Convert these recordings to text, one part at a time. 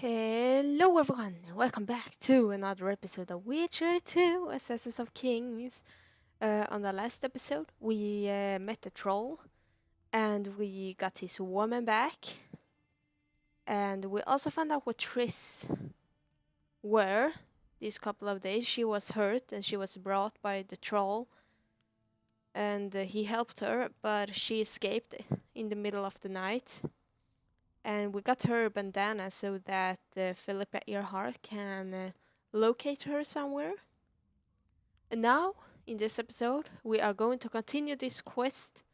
Hello everyone, and welcome back to another episode of Witcher 2 Assassins of Kings. On the last episode, we met the troll, and we got his woman back, and we also found out what Triss were these couple of days. She was hurt, and she was brought by the troll, and he helped her, but she escaped in the middle of the night. And we got her bandana so that Philippa Earhart can locate her somewhere. And now, in this episode, we are going to continue this quest.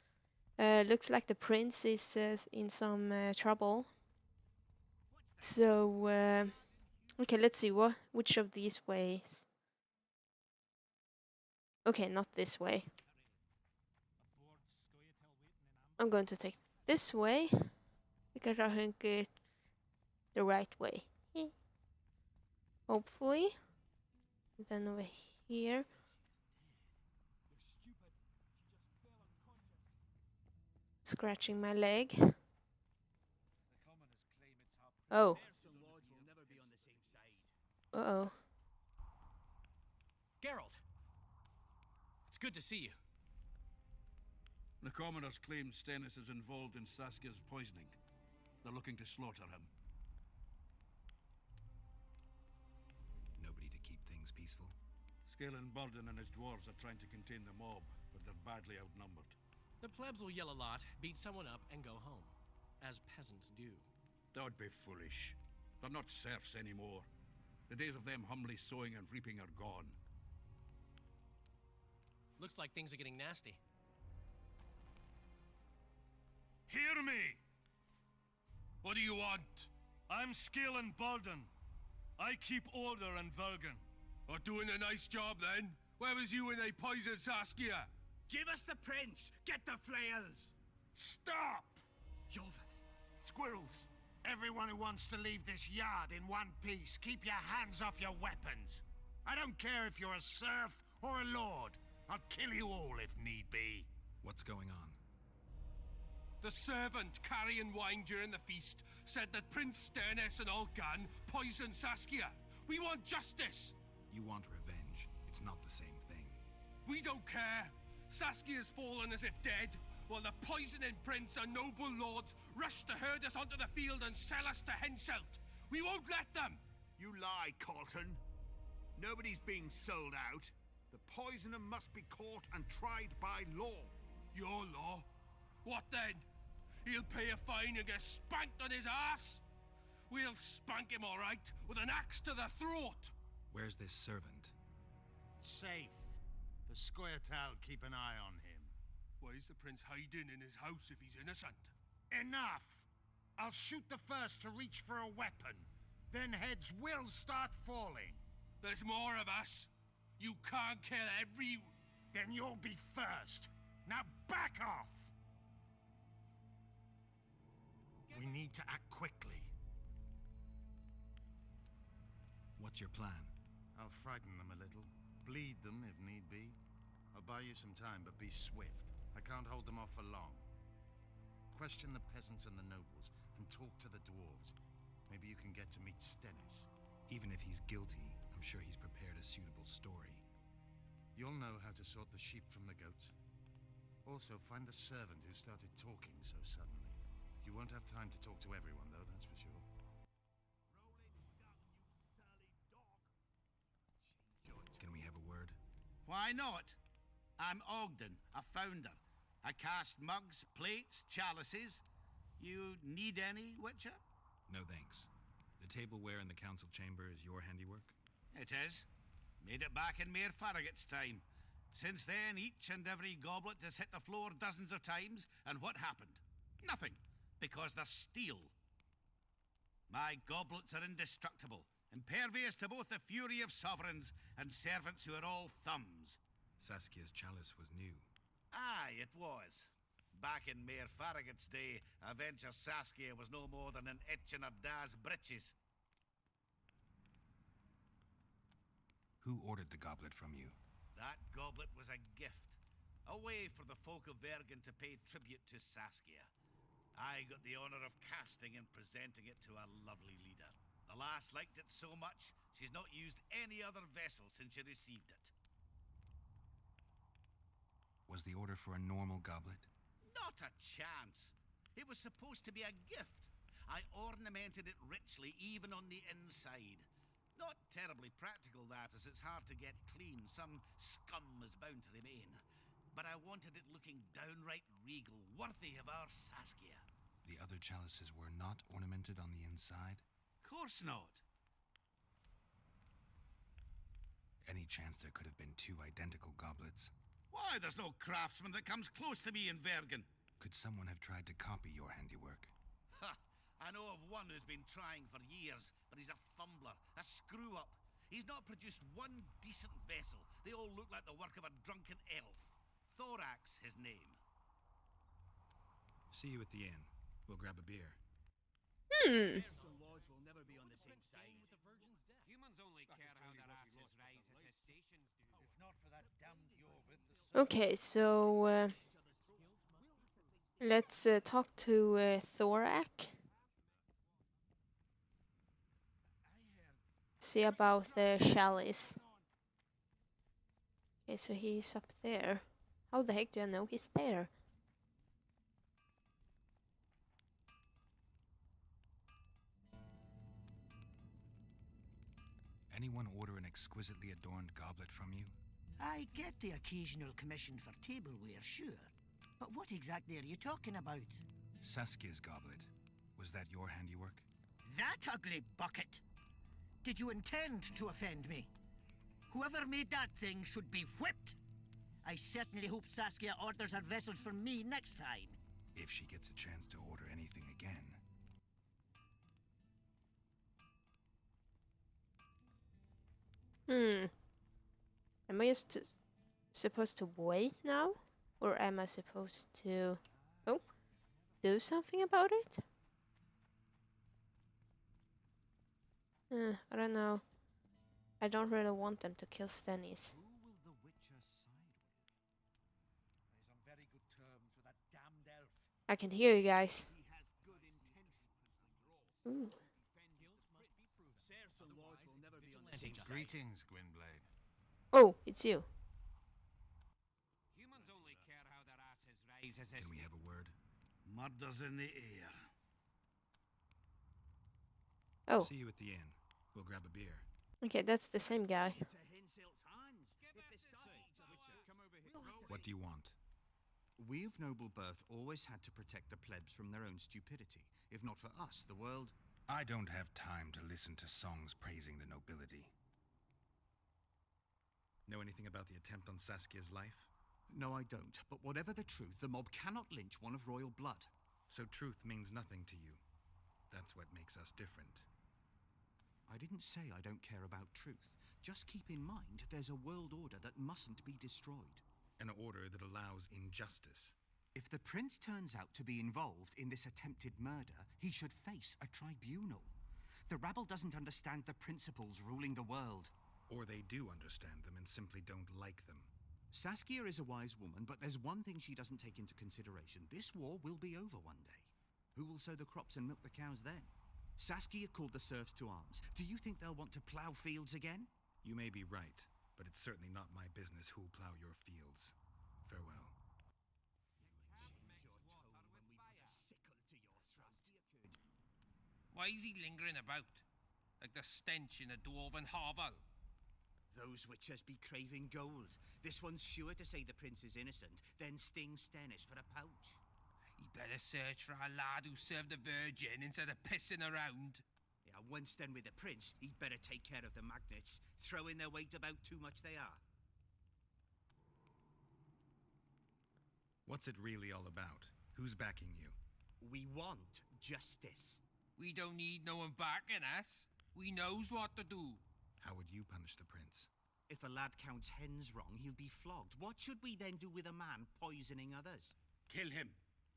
Looks like the prince is in some trouble. So, okay, let's see which of these ways. Okay, not this way. I'm going to take this way because I think it's the right way. Hopefully. And then over here. Scratching my leg. Oh. Uh-oh. Geralt! It's good to see you. The commoners claim Stennis is involved in Saskia's poisoning. They're looking to slaughter him. Nobody to keep things peaceful? Scalen Burden and his dwarves are trying to contain the mob, but they're badly outnumbered. The plebs will yell a lot, beat someone up, and go home. As peasants do. Don't be foolish. They're not serfs anymore. The days of them humbly sowing and reaping are gone. Looks like things are getting nasty. Hear me! What do you want? I'm Scalen Burden. I keep order in Vergen. Are doing a nice job then? Where was you when they poisoned Saskia? Give us the prince! Get the flails! Stop! Yorvith, squirrels, everyone who wants to leave this yard in one piece, keep your hands off your weapons. I don't care if you're a serf or a lord. I'll kill you all if need be. What's going on? The servant carrying wine during the feast said that Prince Stennis and Olgan poisoned Saskia. We want justice! You want revenge. It's not the same thing. We don't care. Saskia's fallen as if dead, while the poisoning prince and noble lords rush to herd us onto the field and sell us to Henselt. We won't let them! You lie, Colton. Nobody's being sold out. The poisoner must be caught and tried by law. Your law? What then? He'll pay a fine and get spanked on his ass? We'll spank him all right, with an axe to the throat! Where's this servant? Safe. The Scoia'tael keep an eye on him. Why is the prince hiding in his house if he's innocent? Enough! I'll shoot the first to reach for a weapon. Then heads will start falling. There's more of us. You can't kill every... Then you'll be first. Now back off! We need to act quickly. What's your plan? I'll frighten them a little. Bleed them if need be. I'll buy you some time, but be swift. I can't hold them off for long. Question the peasants and the nobles, and talk to the dwarves. Maybe you can get to meet Stennis. Even if he's guilty, I'm sure he's prepared a suitable story. You'll know how to sort the sheep from the goats. Also, find the servant who started talking so suddenly. You won't have time to talk to everyone, though, that's for sure. Can we have a word? Why not? I'm Ogden, a founder. I cast mugs, plates, chalices. You need any, Witcher? No thanks. The tableware in the council chamber is your handiwork? It is. Made it back in Mayor Farragut's time. Since then, each and every goblet has hit the floor dozens of times, and what happened? Nothing, because they're steel. My goblets are indestructible, impervious to both the fury of sovereigns and servants who are all thumbs. Saskia's chalice was new. Aye, it was. Back in Mayor Farragut's day, Avenger Saskia was no more than an itch in her da's breeches. Who ordered the goblet from you? That goblet was a gift. A way for the folk of Vergen to pay tribute to Saskia. I got the honor of casting and presenting it to our lovely leader. The lass liked it so much, she's not used any other vessel since she received it. Was the order for a normal goblet? Not a chance. It was supposed to be a gift. I ornamented it richly, even on the inside. Not terribly practical, that, as it's hard to get clean. Some scum is bound to remain. But I wanted it looking downright regal, worthy of our Saskia. The other chalices were not ornamented on the inside? Course not. Any chance there could have been two identical goblets? Why, there's no craftsman that comes close to me in Vergen. Could someone have tried to copy your handiwork? Ha! I know of one who's been trying for years, but he's a fumbler, a screw-up. He's not produced one decent vessel. They all look like the work of a drunken elf. Thorax, his name. See you at the inn. We'll grab a beer. Hmm. Lords will never be on the same side. Humans only care how their asses rise as their stations do. If not for that damned Jorvith, Okay, so let's talk to Thorak. See about the chalice. Okay, so he's up there. How the heck do I know he's there? Anyone order an exquisitely adorned goblet from you? I get the occasional commission for tableware, sure. But what exactly are you talking about? Saskia's goblet. Was that your handiwork? That ugly bucket! Did you intend to offend me? Whoever made that thing should be whipped! I certainly hope Saskia orders her vessels from me next time. If she gets a chance to order anything again. Am I just supposed to wait now? Or am I supposed to... Oh, do something about it? I don't know. I don't really want them to kill Stennis. who will the Witcher side with? He's on very good terms with that damned elf. I can hear you guys. He has good intentions. Ooh. Serfs and lords will never be on the Vigilante same side. Greetings, Gwynblade. Oh, it's you. Humans only care how their asses rise as their Can we have a word? Murder's in the air. Oh, See you at the inn. We'll grab a beer. okay, that's the same guy. To Henselt's hands. If they start Witcher, come over here. What do you want? We of noble birth always had to protect the plebs from their own stupidity. If not for us, the world... I don't have time to listen to songs praising the nobility. Know anything about the attempt on Saskia's life? No, I don't. But whatever the truth, the mob cannot lynch one of royal blood. So truth means nothing to you. That's what makes us different. I didn't say I don't care about truth. Just keep in mind there's a world order that mustn't be destroyed. An order that allows injustice. If the prince turns out to be involved in this attempted murder, he should face a tribunal. The rabble doesn't understand the principles ruling the world. Or they do understand them and simply don't like them. Saskia is a wise woman, but there's one thing she doesn't take into consideration. This war will be over one day. Who will sow the crops and milk the cows then? Saskia called the serfs to arms. Do you think they'll want to plough fields again? You may be right, but it's certainly not my business who'll plow your fields. Farewell. Why is he lingering about? Like the stench in a dwarven hovel. Those witchers be craving gold. This one's sure to say the prince is innocent, then sting Stennis for a pouch. He better search for a lad who served the Virgin instead of pissing around. Yeah, once done with the prince, he'd better take care of the magnets. Throwing their weight about too much they are. What's it really all about? Who's backing you? We want justice. We don't need no one backing us. We knows what to do. How would you punish the prince? If a lad counts hens wrong, he'll be flogged. What should we then do with a man poisoning others? Kill him.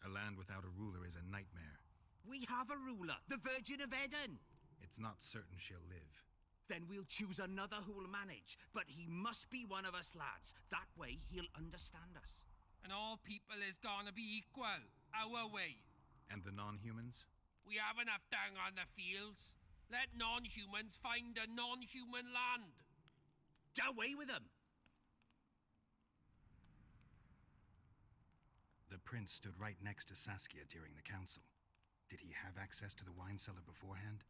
A land without a ruler is a nightmare. We have a ruler, the Virgin of Eden. It's not certain she'll live. Then we'll choose another who'll manage. But he must be one of us lads. That way he'll understand us. And all people is gonna be equal. Our way. And the non-humans? We have enough dung on the fields. Let non-humans find a non-human land. Away with them! The prince stood right next to Saskia during the council. Did he have access to the wine cellar beforehand?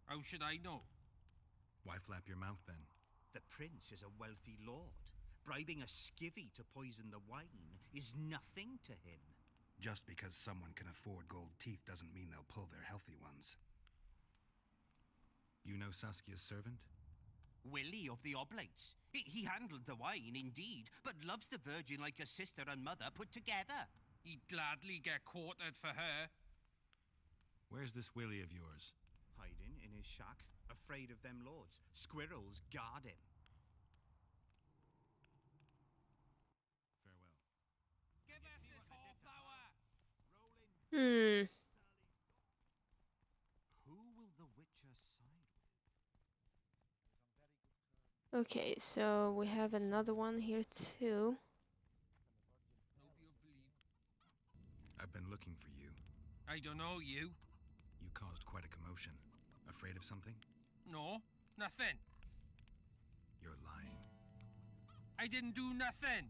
How should I know? Why flap your mouth then? The prince is a wealthy lord. Bribing a skivvy to poison the wine is nothing to him. Just because someone can afford gold teeth doesn't mean they'll pull their healthy ones. You know Saskia's servant? Willie of the Oblates. He handled the wine, indeed, but loves the Virgin like a sister and mother put together. He'd gladly get quartered for her. Where's this Willie of yours? Hiding in his shack, afraid of them lords. Squirrels guard him. Farewell. Give us this whole power! Who will the Witcher side with? Okay, so we have another one here too. I've been looking for you. I don't know you. You caused quite a commotion. Afraid of something? No, nothing. You're lying. I didn't do nothing.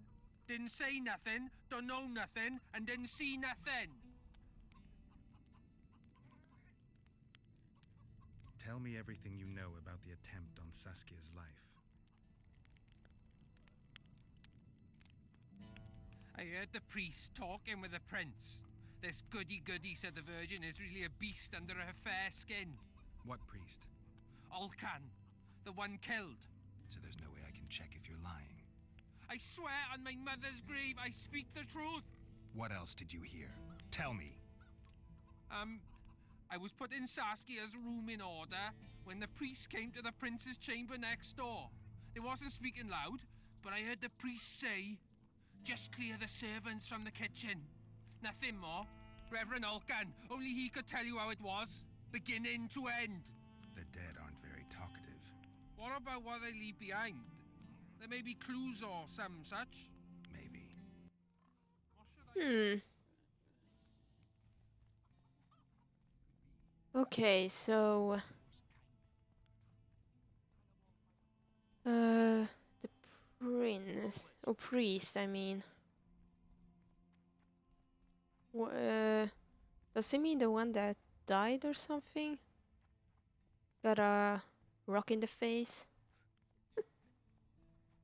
Didn't say nothing, don't know nothing, and didn't see nothing. Tell me everything you know about the attempt on Saskia's life. I heard the priest talking with the prince. This goody-goody said the Virgin is really a beast under her fair skin. What priest? Alcan, the one killed. So there's no way I can check if you're lying. I swear on my mother's grave I speak the truth. What else did you hear? Tell me. I was putting Saskia's room in order when the priest came to the prince's chamber next door. They wasn't speaking loud, but I heard the priest say, "Just clear the servants from the kitchen." Nothing more. Reverend Alcan, only he could tell you how it was, beginning to end. The dead aren't very talkative. What about what they leave behind? There may be clues or some such. Maybe. Okay, so the prince or priest, I mean. Does he mean the one that died or something? Got a rock in the face?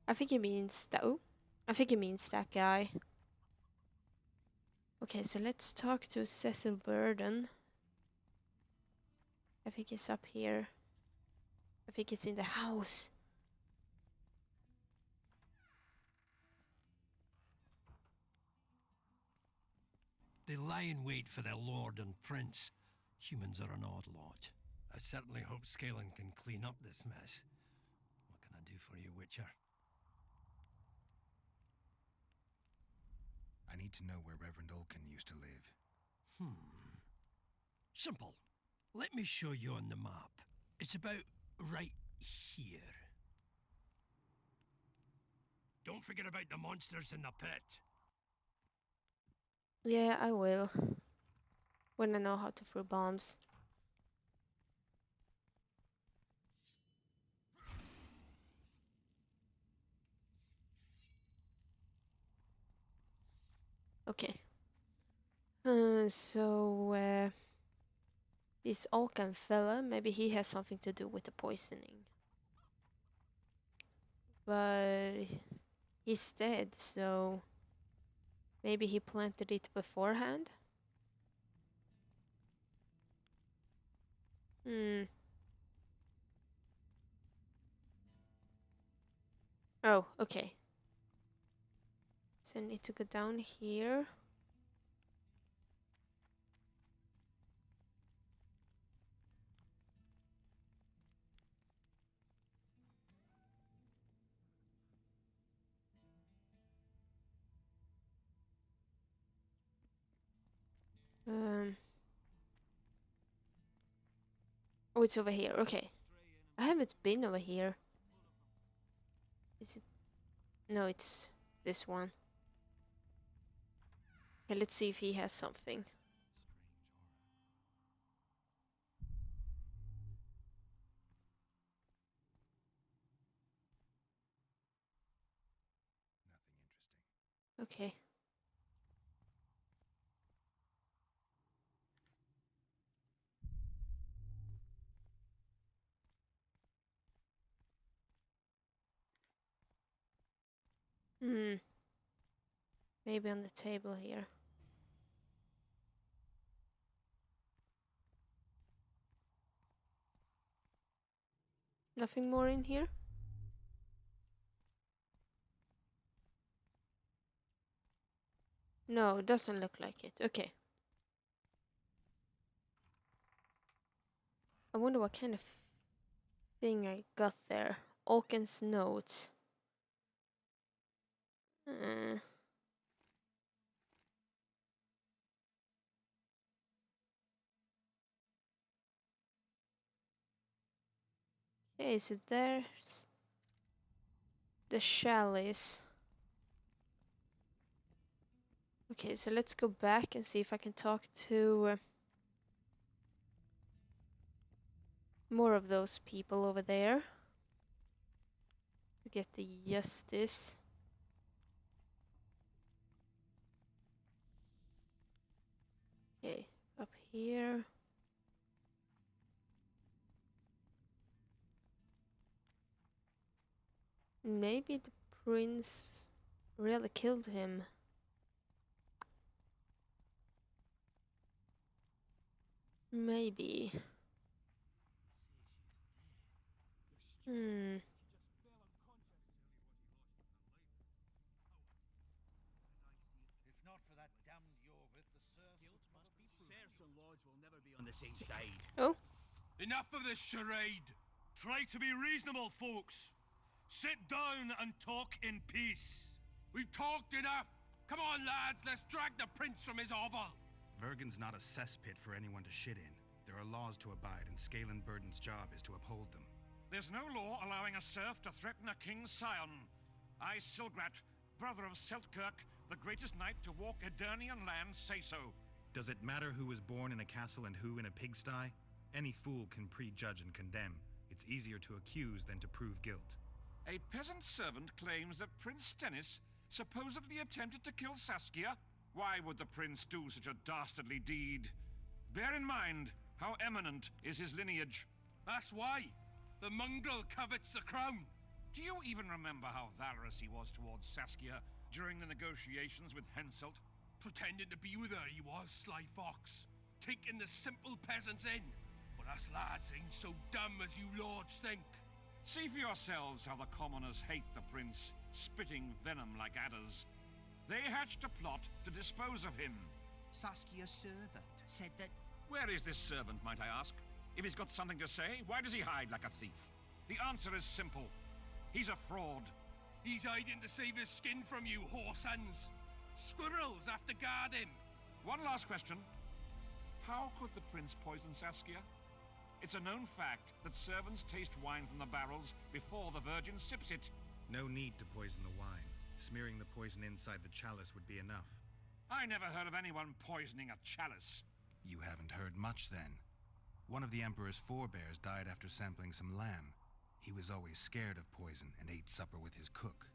I think he means that. Oh, I think he means that guy. Okay, so let's talk to Cecil Burden. I think he's up here. I think it's in the house. They lie in wait for their lord and prince. Humans are an odd lot. I certainly hope Scalen can clean up this mess. What can I do for you, Witcher? I need to know where Reverend Olkin used to live. Simple. Let me show you on the map. It's about right here. Don't forget about the monsters in the pit. Yeah, I will. When I know how to throw bombs. Okay. So this Alcan fella, maybe he has something to do with the poisoning. But he's dead, so maybe he planted it beforehand? Oh, okay. So I need to go down here. Oh, it's over here. Okay. I haven't been over here. Is it? No, it's this one. Okay, let's see if he has something. Okay. Maybe on the table here. Nothing more in here? No, it doesn't look like it. Okay. I wonder what kind of thing I got there. Alken's notes. Okay, so there's the chalice. Okay, so let's go back and see if I can talk to more of those people over there to get the justice. Okay, up here. Maybe the prince really killed him. Maybe. If not for that damned Jorvik, the serfs must be proven. Serfs and lords will never be on the same side. Oh. Enough of this charade. Try to be reasonable, folks. Sit down and talk in peace. We've talked enough. Come on, lads, let's drag the prince from his hovel. Vergen's not a cesspit for anyone to shit in. There are laws to abide, and Scalenburden's job is to uphold them. There's no law allowing a serf to threaten a king's scion. I, Silgrat, brother of Seltkirk, the greatest knight to walk Edirnian land, say so. Does it matter who was born in a castle and who in a pigsty? Any fool can prejudge and condemn. It's easier to accuse than to prove guilt. A peasant servant claims that Prince Stennis supposedly attempted to kill Saskia. Why would the prince do such a dastardly deed? Bear in mind how eminent is his lineage. That's why. The mongrel covets the crown. Do you even remember how valorous he was towards Saskia during the negotiations with Henselt? Pretending to be with her, he was, sly fox. Taking the simple peasants in. But us lads ain't so dumb as you lords think. See for yourselves how the commoners hate the prince, spitting venom like adders. They hatched a plot to dispose of him. Saskia's servant said that... Where is this servant, might I ask? If he's got something to say, why does he hide like a thief? The answer is simple. He's a fraud. He's hiding to save his skin from you, whoresons. Squirrels have to guard him. One last question. How could the prince poison Saskia? It's a known fact that servants taste wine from the barrels before the virgin sips it. No need to poison the wine. Smearing the poison inside the chalice would be enough. I never heard of anyone poisoning a chalice. You haven't heard much, then. One of the Emperor's forebears died after sampling some lamb. He was always scared of poison and ate supper with his cook.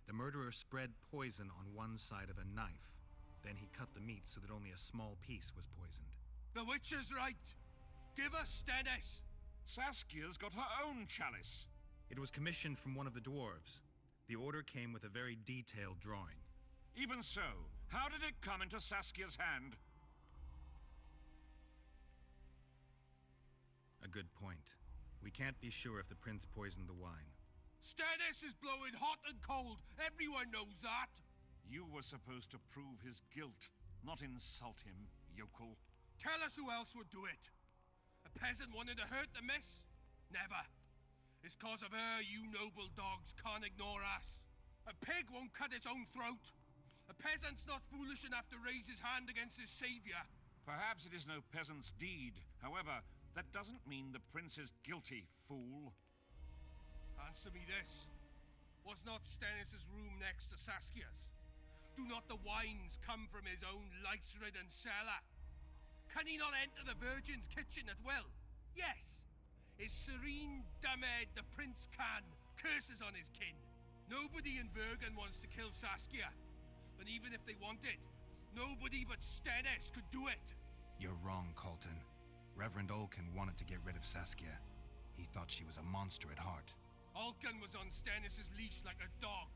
The murderer spread poison on one side of a knife. Then he cut the meat so that only a small piece was poisoned. The witch is right. Give us Stennis. Saskia's got her own chalice. It was commissioned from one of the dwarves. The order came with a very detailed drawing. Even so, how did it come into Saskia's hand? A good point. We can't be sure if the prince poisoned the wine. Stennis is blowing hot and cold. Everyone knows that. You were supposed to prove his guilt, not insult him, yokel. Tell us who else would do it. A peasant wanted to hurt the miss? Never. It's cause of her you noble dogs can't ignore us. A pig won't cut its own throat. A peasant's not foolish enough to raise his hand against his savior. Perhaps it is no peasant's deed. However, that doesn't mean the prince is guilty, fool. Answer me this. Was not Stennis' room next to Saskia's? Do not the wines come from his own lice-ridden cellar? Can he not enter the Virgin's kitchen at will? Yes. His serene Damed the prince can. Curses on his kin. Nobody in Bergen wants to kill Saskia. And even if they wanted, nobody but Stennis could do it. You're wrong, Colton. Reverend Olkin wanted to get rid of Saskia. He thought she was a monster at heart. Olkin was on Stennis's leash like a dog.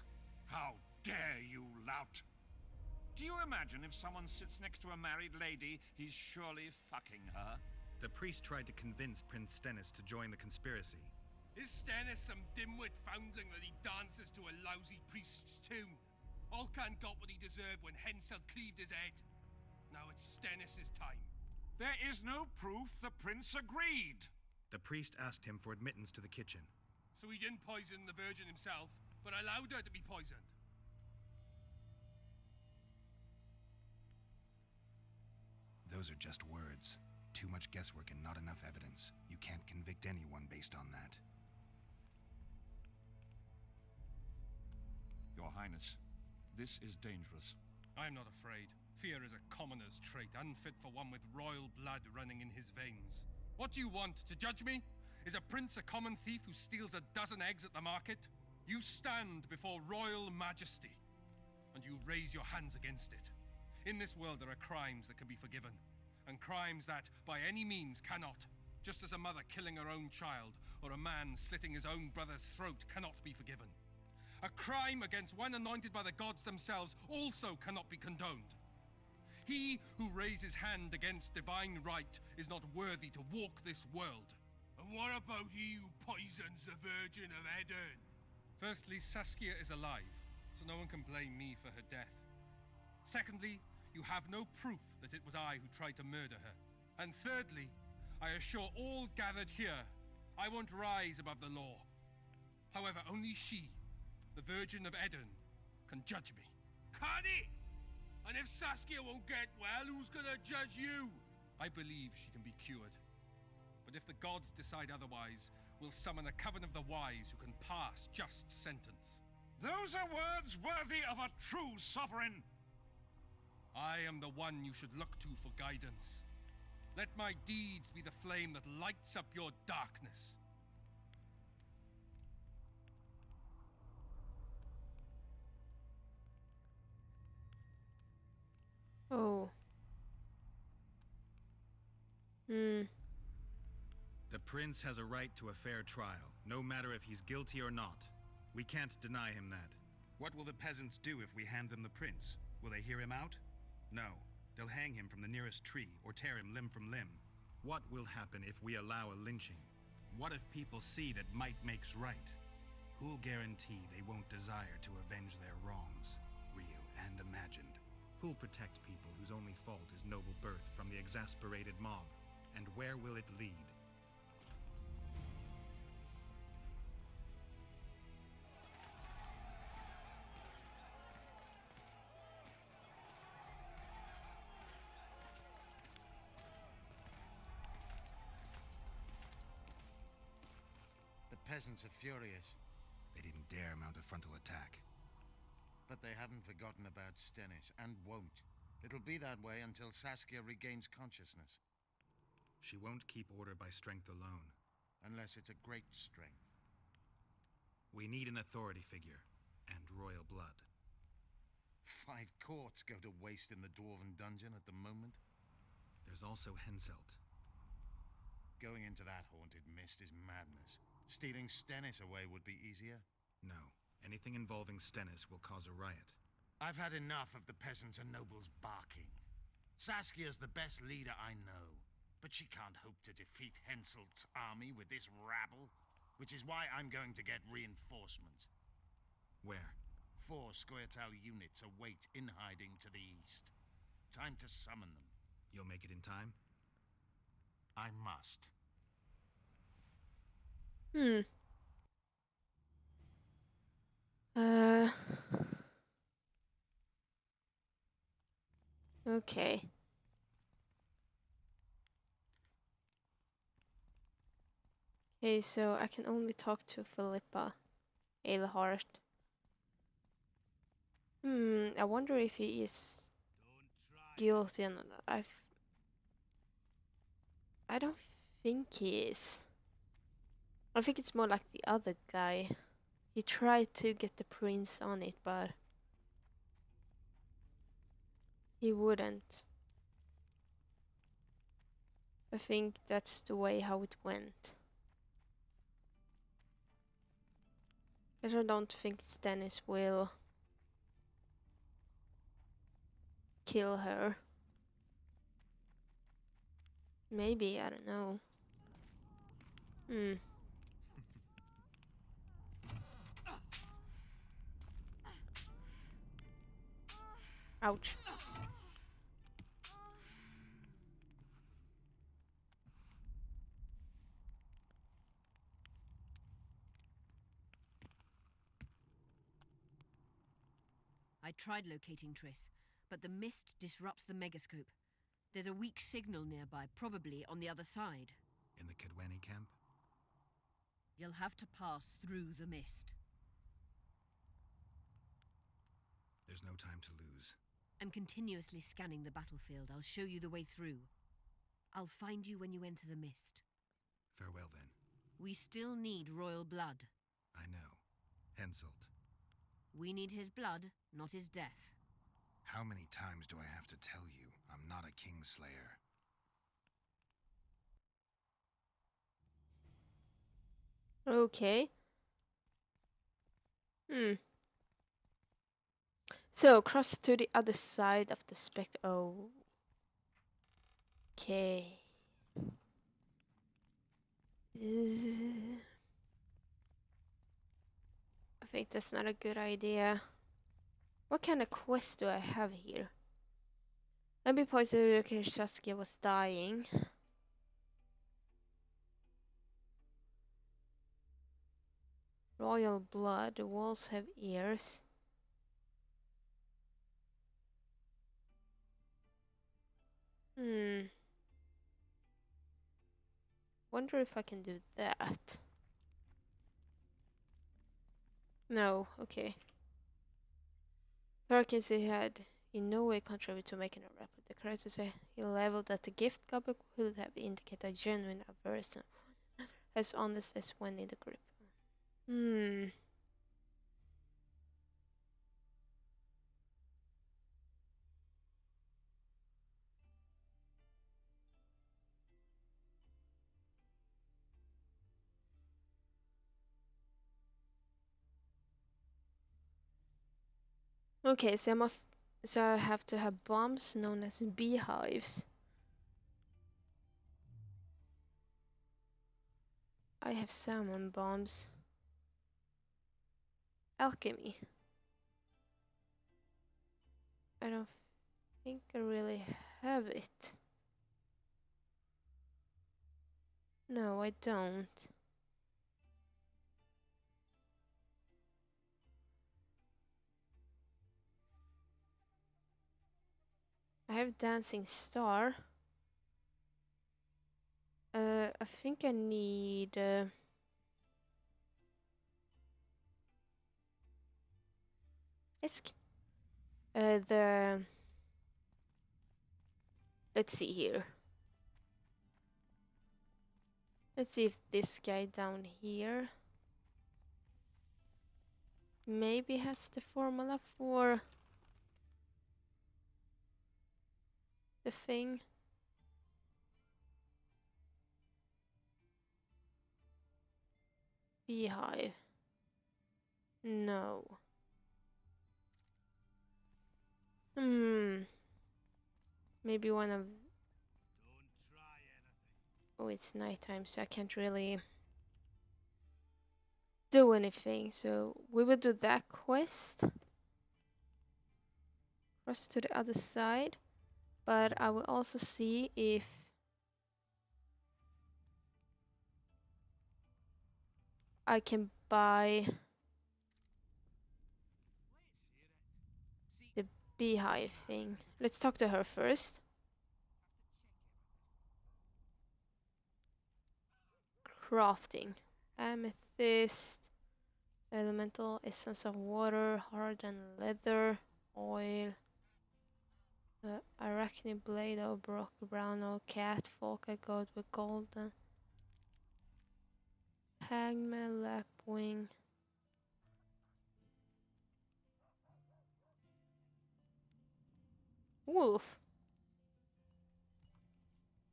How dare you, lout! Do you imagine if someone sits next to a married lady, he's surely fucking her? The priest tried to convince Prince Stennis to join the conspiracy. Is Stennis some dimwit foundling that he dances to a lousy priest's tune? Olcan got what he deserved when Hensel cleaved his head. Now it's Stennis's time. There is no proof the prince agreed. The priest asked him for admittance to the kitchen. So he didn't poison the Virgin himself, but allowed her to be poisoned. Those are just words. Too much guesswork and not enough evidence. You can't convict anyone based on that. Your Highness, this is dangerous. I am not afraid. Fear is a commoner's trait, unfit for one with royal blood running in his veins. What do you want, to judge me? Is a prince a common thief who steals a dozen eggs at the market? You stand before royal majesty, and you raise your hands against it. In this world there are crimes that can be forgiven, and crimes that, by any means, cannot. Just as a mother killing her own child, or a man slitting his own brother's throat cannot be forgiven. A crime against one anointed by the gods themselves also cannot be condoned. He who raises hand against divine right is not worthy to walk this world. And what about he who poisons the Virgin of Eden? Firstly, Saskia is alive, so no one can blame me for her death. Secondly, you have no proof that it was I who tried to murder her. And thirdly, I assure all gathered here, I won't rise above the law. However, only she, the Virgin of Eden, can judge me. Can he? And if Saskia won't get well, who's gonna judge you? I believe she can be cured. But if the gods decide otherwise, we'll summon a coven of the wise who can pass just sentence. Those are words worthy of a true sovereign. I am the one you should look to for guidance. Let my deeds be the flame that lights up your darkness. Oh. The prince has a right to a fair trial, no matter if he's guilty or not. We can't deny him that. What will the peasants do if we hand them the prince? Will they hear him out? No. They'll hang him from the nearest tree, or tear him limb from limb. What will happen if we allow a lynching? What if people see that might makes right? Who'll guarantee they won't desire to avenge their wrongs, real and imagined? Who'll protect people whose only fault is noble birth from the exasperated mob? And where will it lead? The peasants are furious, They didn't dare mount a frontal attack. but they haven't forgotten about Stennis, and won't. It'll be that way until Saskia regains consciousness. She won't keep order by strength alone. Unless it's a great strength. We need an authority figure, and royal blood. 5 courts go to waste in the Dwarven dungeon at the moment. There's also Henselt. Going into that haunted mist is madness. Stealing Stennis away would be easier. No. Anything involving Stennis will cause a riot. I've had enough of the peasants and nobles barking. Saskia's the best leader I know, but she can't hope to defeat Henselt's army with this rabble, which is why I'm going to get reinforcements. Where? 4 Scoia'tael units await in hiding to the east. Time to summon them. You'll make it in time? I must. Okay. Okay, so I can only talk to Philippa Eilhart. I wonder if he is guilty or not. I don't think he is. I think it's more like the other guy. He tried to get the prince on it, but he wouldn't. I think that's the way how it went. But I don't think Stannis will kill her. Maybe, I don't know. Ouch. I tried locating Triss, but the mist disrupts the megascope. There's a weak signal nearby, probably on the other side. In the Kedweni camp? You'll have to pass through the mist. There's no time to lose. I'm continuously scanning the battlefield. I'll show you the way through. I'll find you when you enter the mist. Farewell, then. We still need royal blood. I know. Henselt. We need his blood, not his death. How many times do I have to tell you I'm not a Kingslayer? Okay. So, cross to the other side of the spectre. Oh. Okay. I think that's not a good idea. What kind of quest do I have here? Let me pause it because Saskia was dying. Royal blood. The walls have ears. Wonder if I can do that. No, okay. Perkins had in no way contributed to making a rap. The character said he leveled that the gift goblet could have indicated a genuine aversion, as honest as when in the grip. Okay, so I have to have bombs known as beehives. I have salmon bombs. Alchemy. I don't think I really have it. No, I don't. I have dancing star. I think I need the let's see here. Let's see if this guy down here maybe has the formula for the thing. Beehive. No. Maybe one of... Oh, it's nighttime, so I can't really do anything. So we will do that quest. Cross to the other side. But I will also see if I can buy the beehive thing. Let's talk to her first. Crafting. Amethyst. Elemental. Essence of water. Hardened leather. Oil. Arachne blade. Brock brown. Cat. Folka goat with golden. Hangman lapwing. wolf.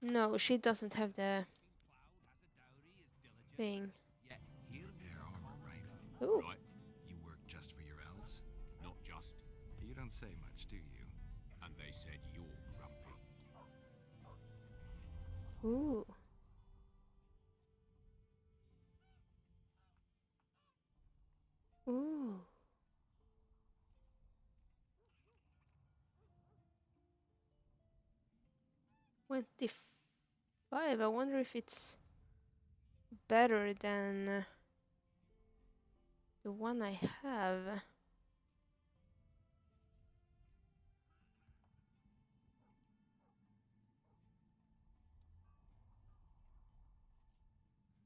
No, she doesn't have the thing. Their armor, right? Ooh. Right. You work just for your elves? Not just. You don't say much, do you? And they said you're grumpy. Ooh. Ooh. $25. I wonder if it's better than the one I have.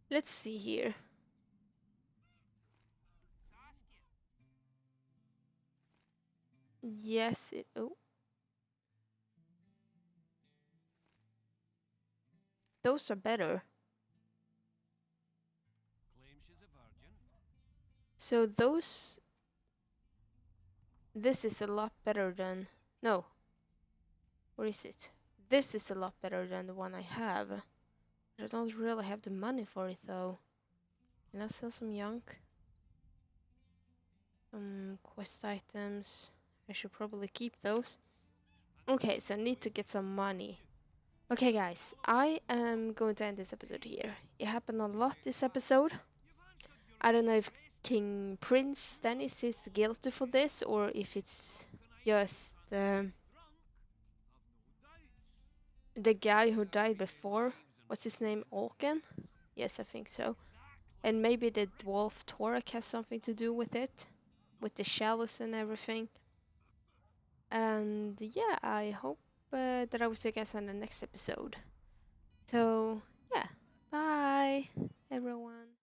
Let's see here. Yes, it. Oh. Those are better. Claims she's a virgin. So those. This is a lot better than. No. Where is it? This is a lot better than the one I have. But I don't really have the money for it though. Can I sell some junk? Some quest items. I should probably keep those. Okay, so I need to get some money. Okay guys, I am going to end this episode here. It happened a lot this episode. I don't know if King Prince Stannis is guilty for this or if it's just the guy who died before. What's his name? Alken? Yes, I think so. And maybe the dwarf Torek has something to do with it. With the chalice and everything. And yeah, I hope that I will see you guys on the next episode. So yeah, bye everyone.